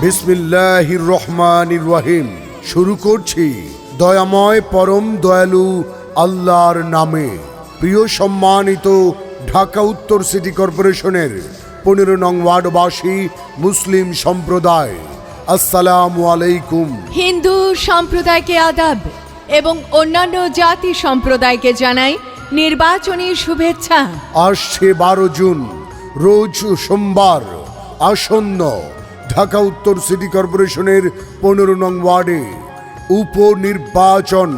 বিসমিল্লাহির রহমানির রহিম। শুরু করছি দয়াময় পরম দয়ালু আল্লাহর নামে। প্রিয় সম্মানিত ঢাকা উত্তর সিটি কর্পোরেশনের 15 নং ওয়ার্ডবাসী মুসলিম সম্প্রদায়, আসসালামু আলাইকুম। হিন্দু সম্প্রদায়কে আদাব এবং অন্যান্য জাতি সম্প্রদায়কে জানাই নির্বাচনী শুভেচ্ছা। আসছে 12 জুন রোজ সোমবার আসন্ন ঢাকা উত্তর সিটি কর্পোরেশনের 15 নং ওয়ার্ডে উপনির্বাচন।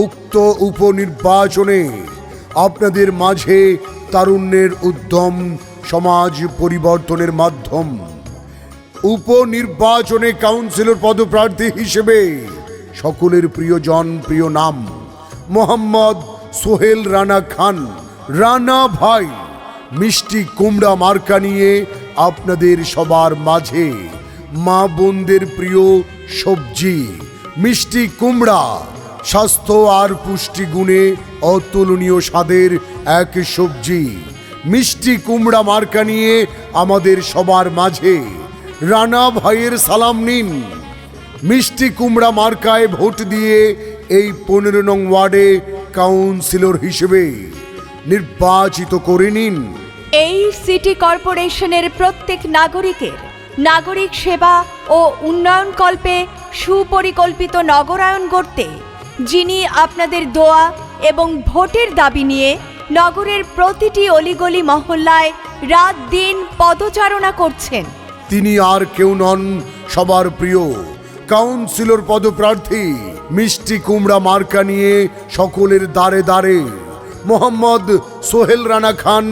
উক্ত উপনির্বাচনে আপনাদের মাঝে তারুণ্যের উদ্যম সমাজ পরিবর্তনের মাধ্যম। উপনির্বাচনে কাউন্সিলর পদপ্রার্থী হিসেবে সকলের প্রিয়জন, প্রিয় নাম মোহাম্মদ সোহেল রানা খান, রানা ভাই। মিষ্টি কুমড়া মার্কা নিয়ে আপনাদের সবার মাঝে মা বোনদের প্রিয় সবজি মিষ্টি কুমড়া, স্বাস্থ্য আর পুষ্টি গুণে অতুলনীয় স্বাদের এক সবজি মিষ্টি কুমড়া মার্কা নিয়ে আমাদের সবার মাঝে রানা ভাইয়ের সালাম নিন। মিষ্টি কুমড়া মার্কায় ভোট দিয়ে এই 15 নং ওয়ার্ডে কাউন্সিলর হিসেবে নির্বাচিত করে নিন। এই সিটি কর্পোরেশনের প্রত্যেক নাগরিকের নাগরিক সেবা ও উন্নয়ন কল্পে সুপরিকল্পিত নগরায়ন গড়তে যিনি আপনাদের দোয়া এবং ভোটের দাবি নিয়ে নগরের প্রতিটি অলিগলি মহল্লায় রাত দিন পদচারণা করছেন, তিনি আর কেউ নন, সবার প্রিয় কাউন্সিলর পদপ্রার্থী মিষ্টি কুমড়া মার্কা নিয়ে সকলের দ্বারে দ্বারে মোহাম্মদ সোহেল রানা খান,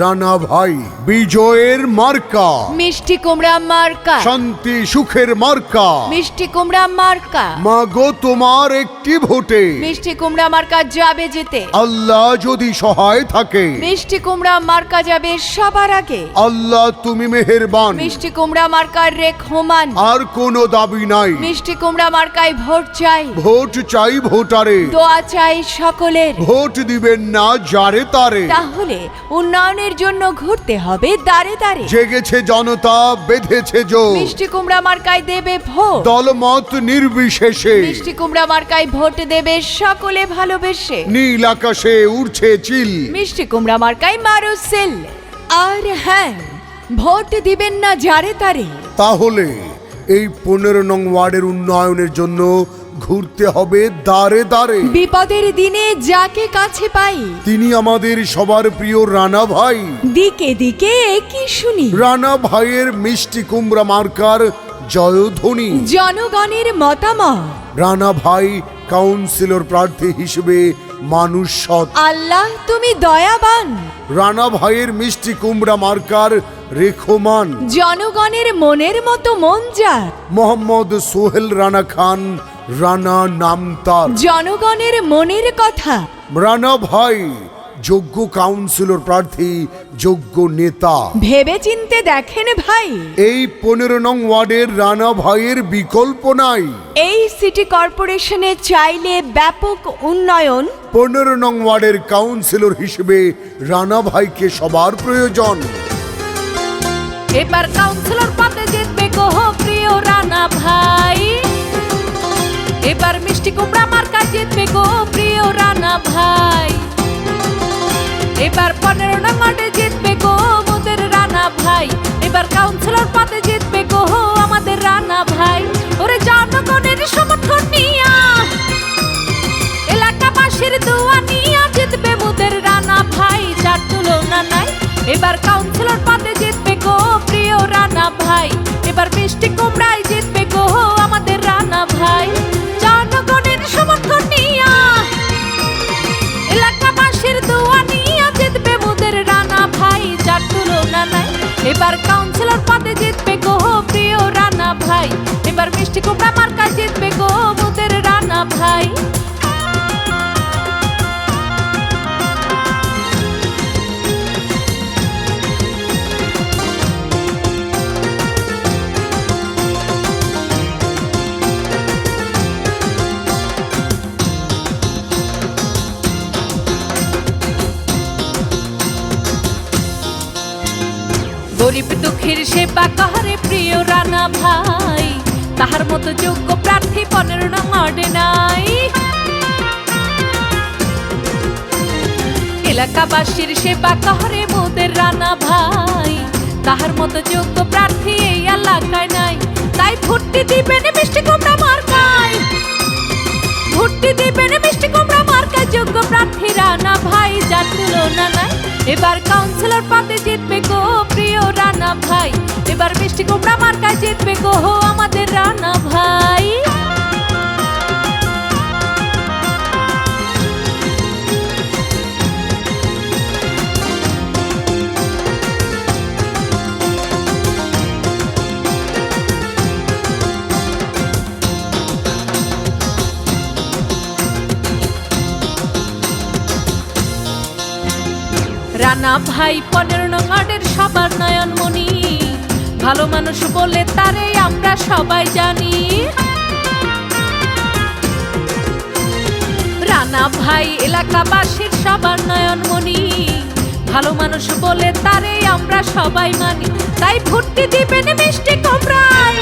রানা ভাই। বিজয়ের মার্কা মিষ্টি কুমড়া মার্কা, শান্তি সুখের মার্কা। মিষ্টি কুমড়া মার্কা, মাগো তোমার একটি ভোটে মিষ্টি কুমড়া মার্কা যাবে যেতে। আল্লাহ যদি সহায় থাকে, মিষ্টি কুমড়া মার্কা যাবে সবার আগে। আল্লাহ তুমি মেহেরবান, মিষ্টি কুমড়া মার্কার রেখমান। আর কোনো দাবি নাই। মিষ্টি কুমড়া মার্কায় ভোট চাই, ভোট চাই ভোটারে, দোয়া চাই সকলের। ভোট দিবেন না যারে তারে। তাহলে উন্নয়নের জন্য ঘুরতে হবে দাঁড়ে দাঁড়ে। জেগেছে জনতা, বেঁধেছে জোর, মিষ্টি কুমড়া মার্কায় দেবে ভোট। দলমত নির্বিশেষে মিষ্টি কুমড়া মার্কায় ভোট দেবে সকলে ভালোবেসে। নীল আকাশে উড়ছে চিল, মিষ্টি কুমড়া মার্কায় মারো সেল। আর হ্যাঁ, ভোট দিবেন না যারে তারে। তাহলে এই 15 নং ওয়ার্ডের উন্নয়নের জন্য ঘুরতে হবে দাঁড়ে দাঁড়ে। বিপদের দিনে যাকে কাছে পাই তিনি আমাদের সবার প্রিয় রানা ভাই। দিকে দিকে একই শুনি রানা ভাইয়ের মিষ্টি কুমড়া মার্কার জয়ধ্বনি। জনগণের মতামত। রানা ভাই কাউন্সিলর প্রার্থী হিসেবে মানুষ সৎ। আল্লাহ তুমি দয়াবান। রানা ভাইয়ের মিষ্টি কুমড়া মার্কার রেখমান। জনগণের মনের মতো মন যার। মোহাম্মদ সোহেল রানা খান, রানা নাম তার। জনগণের মনের কথা। রানা ভাই যোগ্য কাউন্সিলর প্রার্থী, যোগ্য নেতা। ভেবে চিনতে দেখেন ভাই, এই 15 নং ওয়ার্ডের রানা ভাইয়ের বিকল্প নাই। এই সিটি কর্পোরেশনে চাইলে ব্যাপক উন্নয়ন। 15 নং ওয়ার্ডের কাউন্সিলর হিসেবে রানা ভাইকে সবার প্রয়োজন। এবার কাউন্সিলর পদে জিতবে গো প্রিয় রানা ভাই। এবার মিষ্টি কুমড়া মার্কা জিতবে গো প্রিয় রানা ভাই। এবার 15 নং ওয়ার্ডে জিতবে গো মোদের রানা ভাই। এবার কাউন্সিলর পদে জিতবে গো আমাদের রানা ভাই। ওরে জনগণের সমর্থন নিয়া, এলাকাবাসীর দোয়া নিয়া জিতবে মোদের রানা ভাই, যার তুলনা নাই। এবার কাউন্সিলর পদে জিতবে গো প্রিয় রানা ভাই। এবার মিষ্টি কুমড়ায় জিতবে গো আমাদের রানা ভাই। জনগণের সমর্থন নিয়া, এলাকাবাসীর দোয়া নিয়া জিতবে মোদের রানা ভাই, যার তুলনা নাই। এবার কাউন্সিলর পদে জিতবে গো প্রিয় রানা ভাই। এবার মিষ্টি কুমড়া মার্কা জিতবে গো মোদের রানা ভাই। গরিব দুঃখীর সেবা করে প্রিয় রানা ভাই। মতো যোগ্য প্রার্থী 15 নং ওয়ার্ডে নাই। এলাকাবাসীর সেবা করে মোদের রানা ভাই, তাহার মতো যোগ্য প্রার্থী এই এলাকায় নাই। তাই ভোটটি দিবেন মিষ্টি কুমড়া মার্কায়, ভোটটি দিবেন মিষ্টি কুমড়া মার্কায়, যোগ্য প্রার্থী রানা ভাই, যার তুলনা নাই। এবার কাউন্সিলর পদে জিতবে গো প্রিয় রানা ভাই, এবার মিষ্টি কুমড়া মার্কায় জিতবে গো আমাদের রানা ভাই। রানা ভাই 15 নং ওয়ার্ডের সবার নয়নমণি, ভালো মানুষ বলে তারে আমরা সবাই জানি। রানা ভাই এলাকাবাসীর সবার নয়নমণি, ভালো মানুষ বলে তারে আমরা সবাই মানি। তাই ভোটটি দিবেন মিষ্টি কুমড়ায়,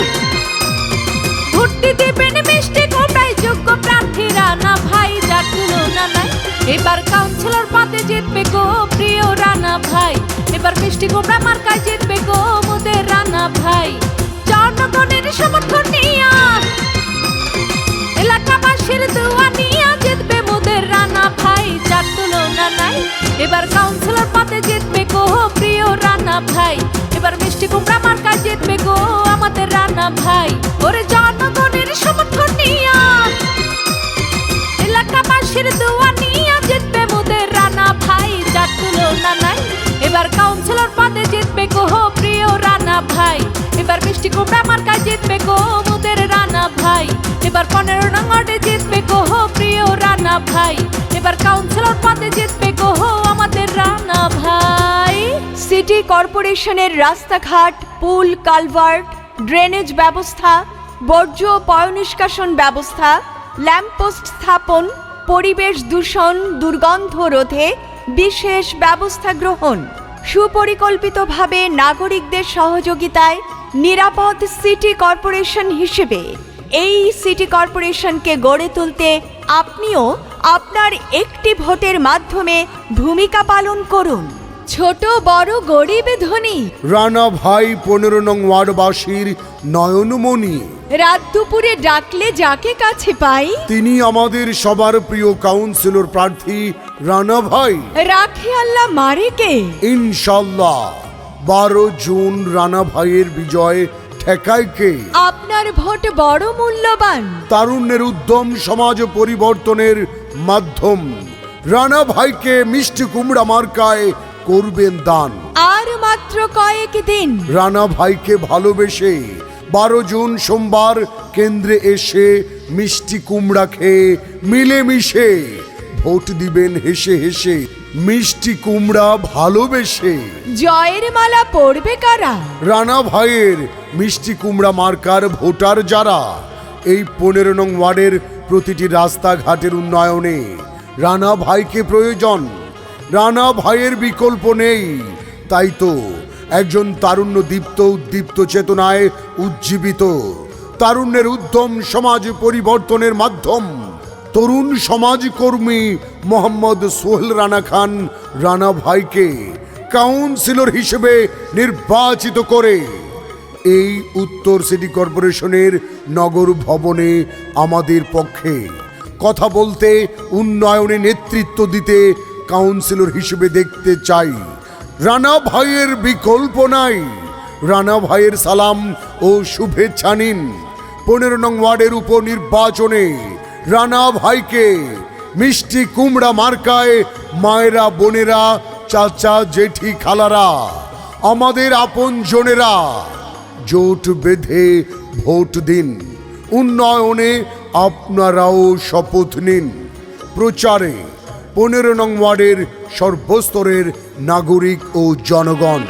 ভোটটি দিবেন মিষ্টি কুমড়ায়, যোগ্য প্রার্থী রানা ভাই, যার তুলনা নাই। এবার কাউন্সিলর পদে জিতবে গো প্রিয় রানা ভাই, এবার মিষ্টি কুমড়া মার্কায় জিতবে গো মোদের রানা ভাই। জনগণের সমর্থন নিয়া, এলাকাবাসীর দোয়া নিয়া জিতবে মোদের রানা ভাই, যার তুলনা নাই। এবার কাউন্সিলর পদে জিতবে গো প্রিয় রানা ভাই, এবার মিষ্টি কুমড়া মার্কায় জিতবে গো আমাদের রানা ভাই। ওরে জনগণের সমর্থন নিয়া, এলাকাবাসীর দোয়া নিয়া জিতবে মোদের রানা ভাই, যার তুলনা নাই। এবার কাউন্সিলর পদে জিতবে গো প্রিয় রানা ভাই, এবার মিষ্টি কুমড়া মার্কায় জিতবে গো মোদের রানা ভাই, এবার 15 নং ওয়ার্ডে জিতবে গো প্রিয় রানা ভাই, এবার কাউন্সিলর পদে জিতবে গো আমাদের রানা ভাই। সিটি কর্পোরেশনের রাস্তাঘাট, পুল, কালভার্ট, ড্রেনেজ ব্যবস্থা, বর্জ্য পয়ঃনিষ্কাশন ব্যবস্থা, ল্যাম্পপোস্ট স্থাপন, পরিবেশ দূষণ দুর্গন্ধ রোধে বিশেষ ব্যবস্থা গ্রহণ, সুপরিকল্পিতভাবে নাগরিকদের সহযোগিতায় নিরাপদ সিটি কর্পোরেশন হিসেবে এই সিটি কর্পোরেশনকে গড়ে তুলতে আপনিও আপনার একটি ভোটের মাধ্যমে ভূমিকা পালন করুন। ছোট বড় গরিব ধনী, রানা ভাই 15 নং ওয়ার্ডবাসীর নয়নমণি, রাত দুপুরে ডাকলে যাকে কাছে পাই, তিনি আমাদের সবার প্রিয় কাউন্সিলর প্রার্থী রানা ভাই। রাখে আল্লাহ মারে কে, ইনশাল্লাহ 12 জুন রানা ভাইয়ের বিজয় ঠেকায় কে। আপনার ভোট বড় মূল্যবান, তারুণ্যের উদ্যম সমাজ পরিবর্তনের মাধ্যম। রানা ভাইকে মিষ্টি কুমড়া মার্কায় করবেন দান। আর মাত্র কয়েক দিন। রানা ভাইকে ভালোবেসে 12 জুন সোমবার কেন্দ্রে এসে মিষ্টি কুমড়া খেয়ে মিলেমিশে ভোট দিবেন হেসে হেসে, মিষ্টি কুমড়া ভালোবেসে। জয়ের মালা পড়বে কারা, রানা ভাইয়ের মিষ্টি কুমড়া মার্কার ভোটার যারা। এই 15 নং ওয়ার্ডের প্রতিটি রাস্তাঘাটের উন্নয়নে রানা ভাইকে প্রয়োজন, রানা ভাইয়ের বিকল্প নেই। তাই তো একজন তারুণ্য দীপ্ত উদ্দীপ্ত চেতনায় উজ্জীবিত, তারুণ্যের উদ্যম সমাজ পরিবর্তনের মাধ্যম, তরুণ সমাজকর্মী মোহাম্মদ সোহেল রানা খান রানা ভাইকে কাউন্সিলর হিসেবে নির্বাচিত করে এই উত্তর সিটি কর্পোরেশনের নগর ভবনে আমাদের পক্ষে কথা বলতে, উন্নয়নে নেতৃত্ব দিতে কাউন্সিলর হিসেবে দেখতে চাই। রানা ভাইয়ের বিকল্প নাই। রানা ভাইয়ের সালাম ও শুভেচ্ছা নিন। 15 নং ওয়ার্ডের উপনির্বাচনে রানা ভাইকে মিষ্টি কুমড়া মার্কায় মায়েরা, বোনেরা, চাচা, জেঠি, খালারা, আমাদের আপন জনেরা জোট বেঁধে ভোট দিন। উন্নয়নে আপনারাও শপথ নিন। প্রচারে 15 নং ওয়ার্ডের সর্বস্তরের নাগরিক ও জনগণ।